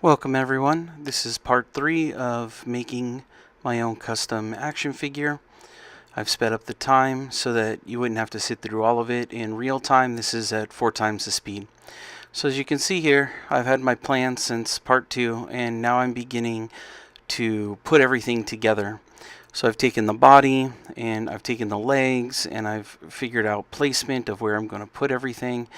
Welcome everyone. This is part 3 of making my own custom action figure. I've sped up the time so that you wouldn't have to sit through all of it in real time. This is at 4 times the speed. So as you can see here, I've had my plan since part 2, and now I'm beginning to put everything together. So I've taken the body and I've taken the legs and I've figured out placement of where I'm going to put everything.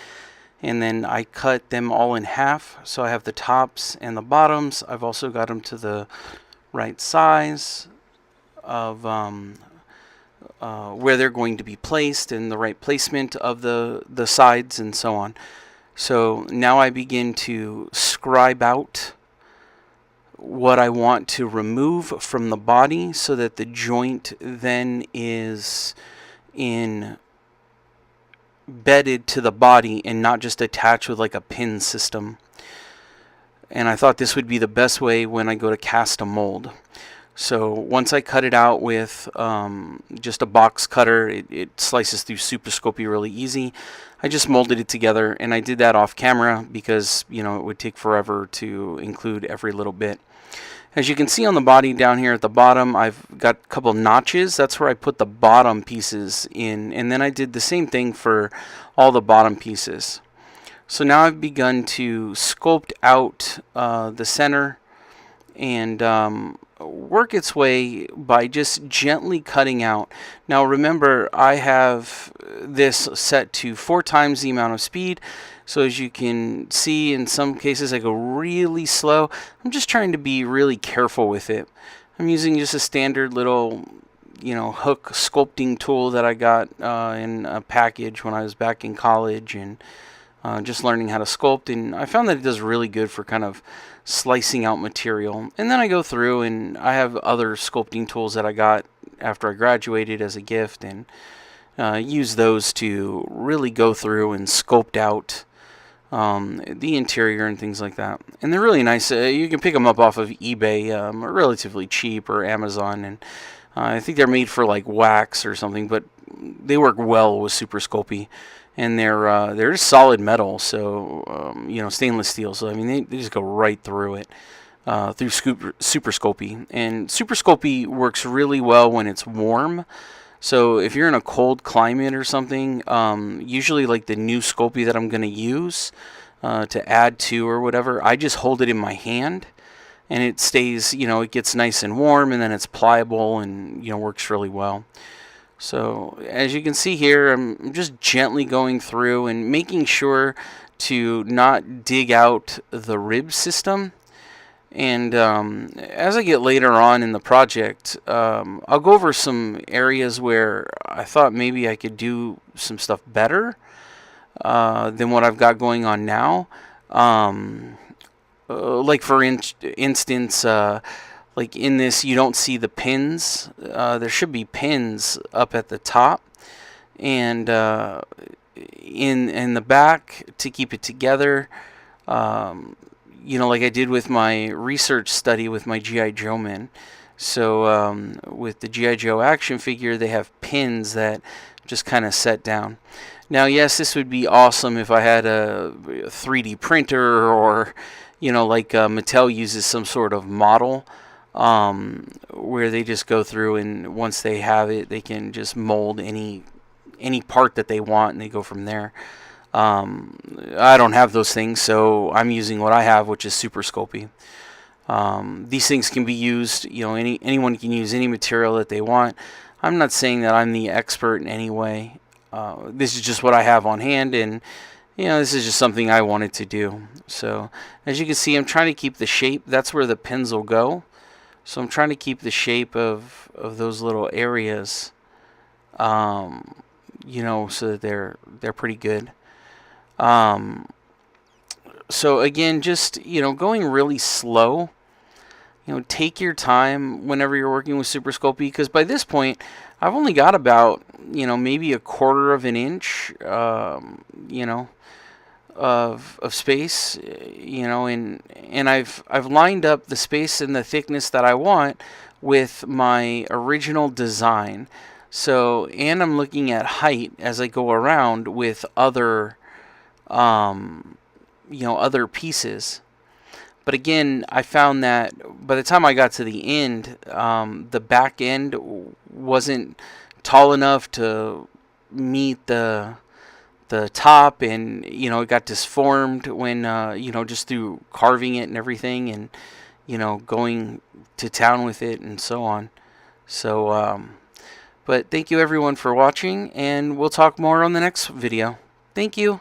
And then I cut them all in half, so I have the tops and the bottoms. I've also got them to the right size of where they're going to be placed and the right placement of the sides and so on. So now I begin to scribe out what I want to remove from the body so that the joint then is embedded to the body and not just attached with like a pin system. And I thought this would be the best way when I go to cast a mold. So once I cut it out with just a box cutter, it slices through Super Sculpey really easy. I just molded it together, and I did that off camera because it would take forever to include every little bit. As you can see on the body down here at the bottom, I've got a couple notches. That's where I put the bottom pieces in, and then I did the same thing for all the bottom pieces. So now I've begun to sculpt out the center and work its way by just gently cutting out. Now remember, I have this set to 4 times the amount of speed. So as you can see, in some cases I go really slow. I'm just trying to be really careful with it. I'm using just a standard little, hook sculpting tool that I got in a package when I was back in college and just learning how to sculpt. And I found that it does really good for kind of slicing out material. And then I go through and I have other sculpting tools that I got after I graduated as a gift, and use those to really go through and sculpt out the interior and things like that. And they're really nice. You can pick them up off of eBay, relatively cheap, or Amazon, and I think they're made for like wax or something, but they work well with Super Sculpey. And they're just solid metal, so stainless steel. So I mean, they just go right through it, through Super Sculpey. And Super Sculpey works really well when it's warm. So if you're in a cold climate or something, usually like the new Sculpey that I'm going to use to add to or whatever, I just hold it in my hand, and it stays, it gets nice and warm, and then it's pliable and works really well. So as you can see here, I'm just gently going through and making sure to not dig out the rib system. And as I get later on in the project, I'll go over some areas where I thought maybe I could do some stuff better than what I've got going on now. Like for instance, like in this, you don't see the pins. There should be pins up at the top and in the back to keep it together. Like I did with my research study with my G.I. Joe men. So with the G.I. Joe action figure, they have pins that just kind of set down. Now, yes, this would be awesome if I had a 3D printer, or like Mattel uses some sort of model where they just go through, and once they have it, they can just mold any part that they want, and they go from there. I don't have those things, so I'm using what I have, which is Super Sculpey. These things can be used, anyone can use any material that they want. I'm not saying that I'm the expert in any way. This is just what I have on hand, and this is just something I wanted to do. So as you can see, I'm trying to keep the shape. That's where the pins will go. So I'm trying to keep the shape of those little areas, so that they're pretty good. So again, just going really slow. Take your time whenever you're working with Super Sculpey, because by this point I've only got about maybe 1/4 of an inch of space, and I've lined up the space and the thickness that I want with my original design. So, and I'm looking at height as I go around with other other pieces. But again, I found that by the time I got to the end, the back end wasn't tall enough to meet the top, and it got disformed when just through carving it and everything, and going to town with it and so on. So but thank you everyone for watching, and we'll talk more on the next video. Thank you.